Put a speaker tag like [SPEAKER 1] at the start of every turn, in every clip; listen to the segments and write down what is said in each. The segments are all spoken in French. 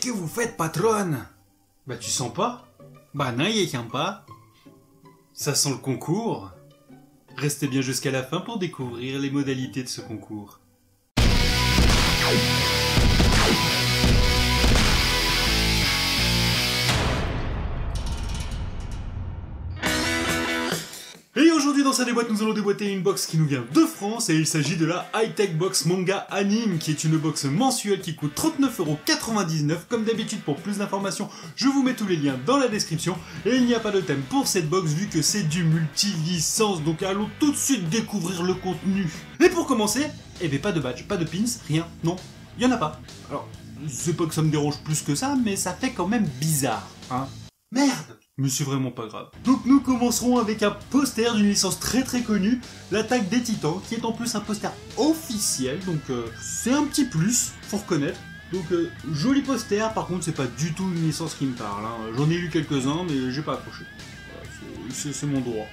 [SPEAKER 1] que vous faites, patronne?
[SPEAKER 2] Bah tu sens pas?
[SPEAKER 1] Bah non, il y a pas.
[SPEAKER 2] Ça sent le concours. Restez bien jusqu'à la fin pour découvrir les modalités de ce concours. Et aujourd'hui dans sa déboîte, nous allons déboîter une box qui nous vient de France et il s'agit de la High-Tech Box Manga Anime qui est une box mensuelle qui coûte 39,99 €. Comme d'habitude, pour plus d'informations, je vous mets tous les liens dans la description et il n'y a pas de thème pour cette box vu que c'est du multi-licence, donc allons tout de suite découvrir le contenu. Et pour commencer, eh bien pas de badge, pas de pins, rien, non, il y en a pas. Alors, c'est pas que ça me dérange plus que ça, mais ça fait quand même bizarre, hein. Merde! Mais c'est vraiment pas grave. Donc nous commencerons avec un poster d'une licence très connue, l'Attaque des Titans, qui est en plus un poster officiel, donc c'est un petit plus, faut reconnaître. Donc joli poster, par contre c'est pas du tout une licence qui me parle, hein. J'en ai lu quelques-uns mais j'ai pas accroché. Voilà, c'est mon droit.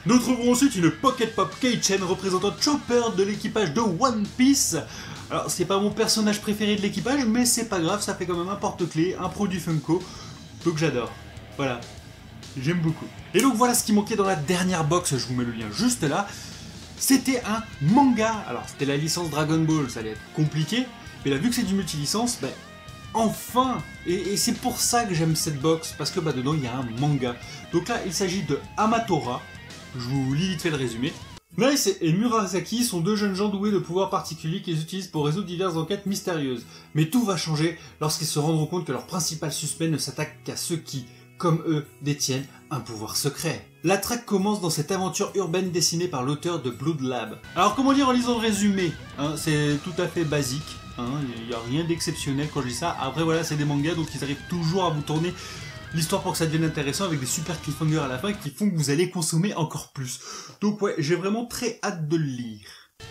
[SPEAKER 2] Nous trouverons ensuite une Pocket Pop Kei-Chen représentant Chopper de l'équipage de One Piece. Alors c'est pas mon personnage préféré de l'équipage, mais c'est pas grave, ça fait quand même un porte-clés, un produit Funko, donc j'adore. Voilà. J'aime beaucoup. Et donc voilà ce qui manquait dans la dernière box, je vous mets le lien juste là. C'était un manga. Alors c'était la licence Dragon Ball, ça allait être compliqué. Mais là vu que c'est du multi-licence, ben enfin. Et c'est pour ça que j'aime cette box, parce que bah, dedans il y a un manga. Donc là il s'agit de Hamatora. Je vous lis vite fait le résumé. Nice et Murasaki sont deux jeunes gens doués de pouvoirs particuliers qu'ils utilisent pour résoudre diverses enquêtes mystérieuses. Mais tout va changer lorsqu'ils se rendront compte que leur principal suspect ne s'attaque qu'à ceux qui, comme eux, détiennent un pouvoir secret. La traque commence dans cette aventure urbaine dessinée par l'auteur de Blood Lab. Alors comment lire en lisant le résumé, hein, c'est tout à fait basique, hein, il n'y a rien d'exceptionnel quand je dis ça. Après voilà, c'est des mangas, donc ils arrivent toujours à vous tourner l'histoire pour que ça devienne intéressant avec des super cliffhangers à la fin qui font que vous allez consommer encore plus. Donc ouais, j'ai vraiment très hâte de le lire.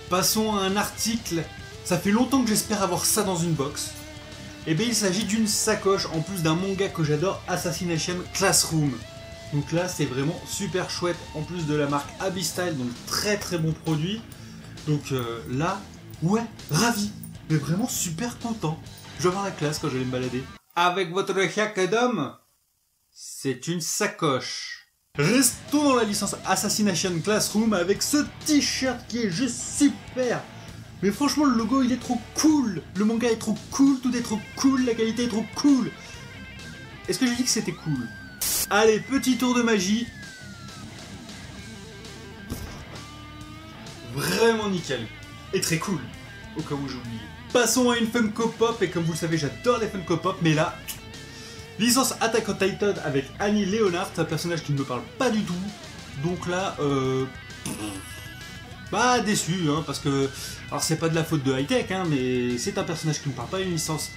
[SPEAKER 2] Passons à un article, ça fait longtemps que j'espère avoir ça dans une box. Et bien il s'agit d'une sacoche en plus d'un manga que j'adore, Assassination Classroom. Donc là c'est vraiment super chouette, en plus de la marque Abyss Style, donc très bon produit. Donc là, ouais, ravi, mais vraiment super content. Je vais avoir la classe quand je vais me balader. Avec votre sac d'homme, c'est une sacoche. Restons dans la licence Assassination Classroom avec ce t-shirt qui est juste super. Mais franchement le logo il est trop cool, le manga est trop cool, tout est trop cool, la qualité est trop cool. Est-ce que j'ai dit que c'était cool? Allez, petit tour de magie. Vraiment nickel. Et très cool, au cas où j'ai oublié. Passons à une Funko Pop, et comme vous le savez j'adore les Funko Pop, mais là, licence Attack on Titan avec Annie Leonard, un personnage qui ne me parle pas du tout. Donc là, bah déçu, hein, parce que... Alors c'est pas de la faute de High-Tech, hein, mais c'est un personnage qui me parle pas, une licence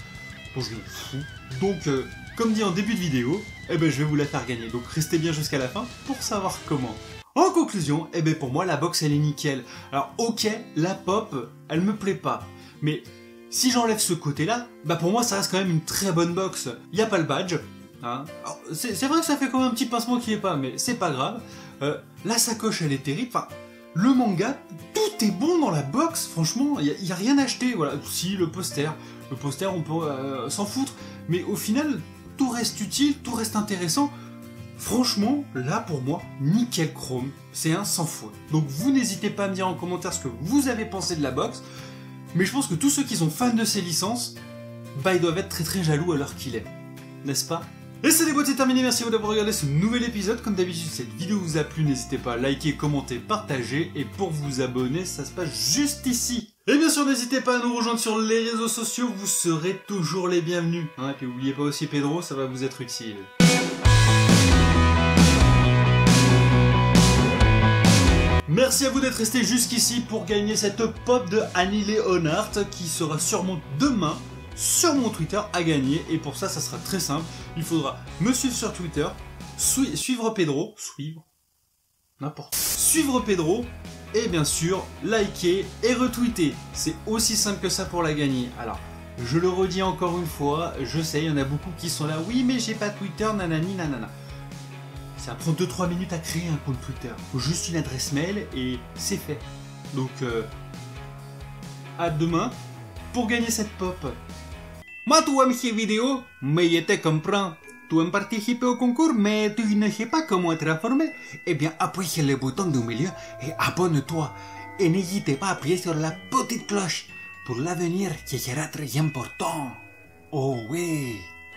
[SPEAKER 2] dont je me fous. Donc, comme dit en début de vidéo, eh ben, je vais vous la faire gagner. Donc restez bien jusqu'à la fin pour savoir comment. En conclusion, eh ben, pour moi la box elle est nickel. Alors ok, la pop, elle me plaît pas. Mais si j'enlève ce côté-là, bah pour moi ça reste quand même une très bonne box. Y a pas le badge. Hein. C'est vrai que ça fait quand même un petit pincement qui est pas, mais c'est pas grave. La sacoche elle est terrible. Enfin, le manga, tout est bon dans la box, franchement, il n'y a rien à acheter. Voilà. Si, le poster on peut s'en foutre, mais au final, tout reste utile, tout reste intéressant. Franchement, là pour moi, nickel chrome, c'est un sans faute. Donc vous n'hésitez pas à me dire en commentaire ce que vous avez pensé de la box, mais je pense que tous ceux qui sont fans de ces licences, bah ils doivent être très jaloux à l'heure qu'il est, n'est-ce pas? Et c'est c'est terminé, merci à vous d'avoir regardé ce nouvel épisode. Comme d'habitude, si cette vidéo vous a plu, n'hésitez pas à liker, commenter, partager. Et pour vous abonner, ça se passe juste ici. Et bien sûr, n'hésitez pas à nous rejoindre sur les réseaux sociaux, vous serez toujours les bienvenus. Hein, et puis n'oubliez pas aussi Pedro, ça va vous être utile. Merci à vous d'être resté jusqu'ici pour gagner cette pop de Annie Leonard qui sera sûrement demain sur mon Twitter à gagner, et pour ça sera très simple, il faudra me suivre sur Twitter, suivre Pedro, suivre Pedro, et bien sûr liker et retweeter, c'est aussi simple que ça pour la gagner. Alors je le redis encore une fois, je sais il y en a beaucoup qui sont là, oui mais j'ai pas Twitter, nanani nanana. Ça prend 2-3 minutes à créer un compte Twitter, faut juste une adresse mail et c'est fait. Donc à demain pour gagner cette pop.
[SPEAKER 1] Moi, tu aimes ces vidéos, mais je te comprends. Tu aimes participer au concours, mais tu ne sais pas comment être informé. Eh bien, appuie sur le bouton du milieu et abonne-toi. Et n'hésitez pas à appuyer sur la petite cloche. Pour l'avenir, ce sera très important. Oh oui.